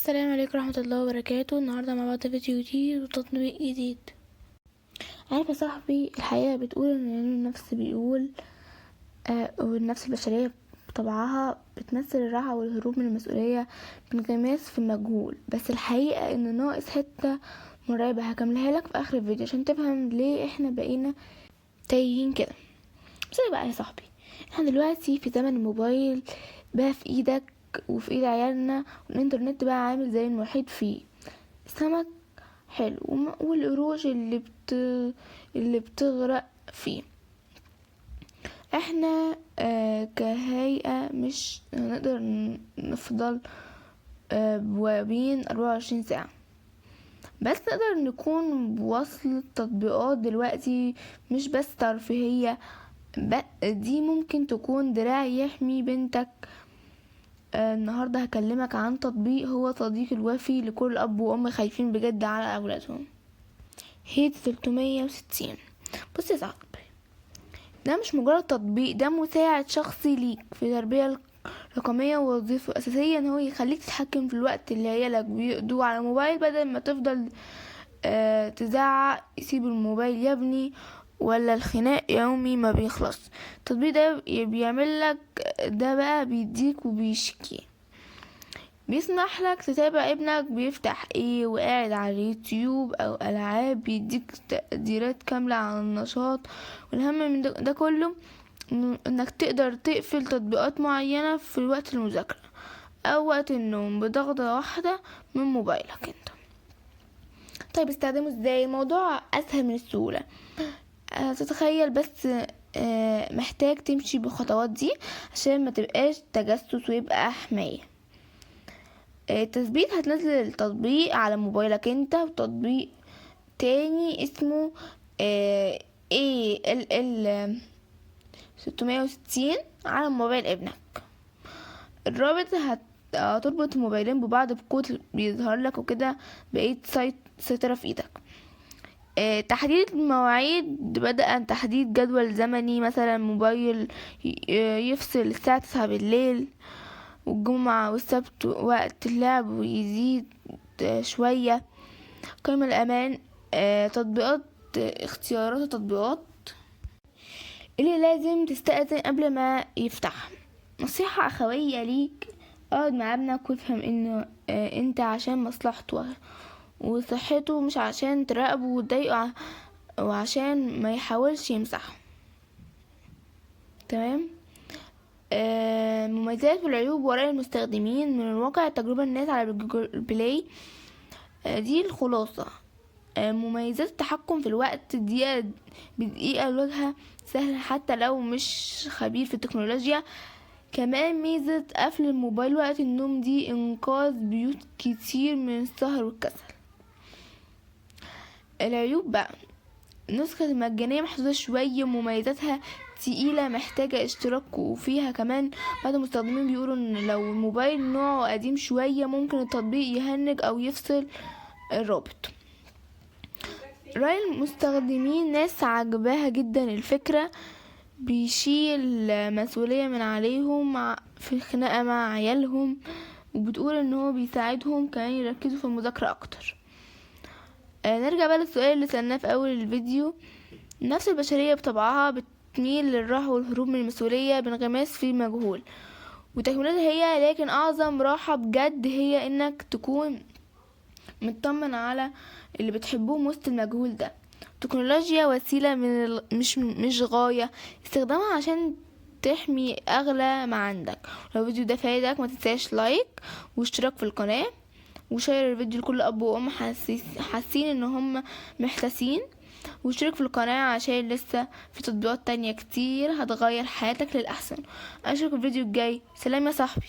السلام عليكم ورحمة الله وبركاته. النهاردة مع بعض فيديو جديد وتطبيق جديد. عارف يا صاحبي، الحقيقة بتقول ان علم النفس بيقول والنفس البشرية بطبعها بتمثل الراحة والهروب من المسؤولية بانغماس في المجهول، بس الحقيقة ان ناقص حتة مرعبة هكملها لك في اخر الفيديو عشان تفهم ليه احنا بقينا تايهين كده. بس بقى يا صاحبي، احنا دلوقتي في زمن الموبايل بقى في ايدك وفي ايد عيالنا، والانترنت بقى عامل زي المحيط فيه السمك حلو والقروش اللي بتغرق فيه. احنا كهيئة مش هنقدر نفضل بوابين 24 ساعة، بس نقدر نكون بوصل تطبيقات دلوقتي مش بس ترفيهية، دي ممكن تكون دراع يحمي بنتك. النهاردة هكلمك عن تطبيق هو صديق الوفي لكل أب وأم خايفين بجد على أولادهم، هيت 360. بص يا صاحبي، ده مش مجرد تطبيق، ده مساعد شخصي ليك في التربية الرقمية، ووظيفته الأساسية ان هو يخليك تتحكم في الوقت اللي عيالك بيقضوا على الموبايل، بدل ما تفضل تزعق يسيب الموبايل يا ابني، ولا الخناق يومي ما بيخلص. التطبيق ده بيعمل لك ده بقى، بيديك وبيشكي، بيسمح لك تتابع ابنك بيفتح ايه وقاعد على اليوتيوب او العاب، بيديك تقديرات كاملة عن النشاط. والهم من ده كله انك تقدر تقفل تطبيقات معينة في وقت المذاكرة او وقت النوم بضغطة واحدة من موبايلك انت. طيب استخدمه ازاي؟ الموضوع اسهل من السهولة. تتخيل بس، محتاج تمشي بالخطوات دي عشان ما تبقاش تجسس ويبقى حماية. تثبيت، هتنزل التطبيق على موبايلك انت، وتطبيق تاني اسمه ALL 660 على موبايل ابنك. الرابط هتربط الموبايلين ببعض بكود بيظهر لك، وكده بقيت سيطرة في ايدك. تحديد المواعيد، بدأ تحديد جدول زمني، مثلا موبايل يفصل الساعة 9 بالليل، والجمعة والسبت وقت اللعب ويزيد شوية. قيم الأمان، تطبيقات، اختيارات التطبيقات اللي لازم تستأذن قبل ما يفتح. نصيحة أخوية ليك، اقعد مع ابنك وافهم انه انت عشان مصلحته وصحته، مش عشان تراقبه وتضايقه، وعشان ما يحاولش يمسحه. تمام. مميزات والعيوب وراء المستخدمين من الواقع التجربة الناس على جوجل بلاي. دي الخلاصة. مميزات التحكم في الوقت، دقيقة بدقيقة الواجهة سهل حتى لو مش خبير في التكنولوجيا. كمان ميزة قفل الموبايل وقت النوم، دي انقاذ بيوت كتير من السهر والكسل. العيوب بقى، النسخة المجانية محدودة شوية، مميزاتها تقيلة محتاجة اشتراك، وفيها كمان بعض المستخدمين بيقولوا ان لو الموبايل نوعه قديم شوية ممكن التطبيق يهنج او يفصل الرابط. رأي المستخدمين، ناس عجباها جدا الفكرة، بيشيل مسؤولية من عليهم في خناقة مع عيالهم، وبتقول ان هو بيساعدهم كمان يركزوا في المذاكرة اكتر. نرجع بقى للسؤال اللي سألناه في اول الفيديو. النفس البشرية بطبعها بتميل للراحة والهروب من المسؤولية بانغماس في مجهول، وتكملتها هي، لكن اعظم راحة بجد هي انك تكون مطمن على اللي بتحبوه وسط المجهول ده. التكنولوجيا وسيلة مش غاية، استخدامها عشان تحمي اغلى ما عندك. لو الفيديو ده فايدك ما تنساش لايك واشتراك في القناة، وشير الفيديو لكل اب وام حاسين ان هم محتاسين، واشترك في القناة عشان لسه في تطبيقات تانية كتير هتغير حياتك للأحسن. اشوفك في الفيديو الجاي. سلام يا صاحبي.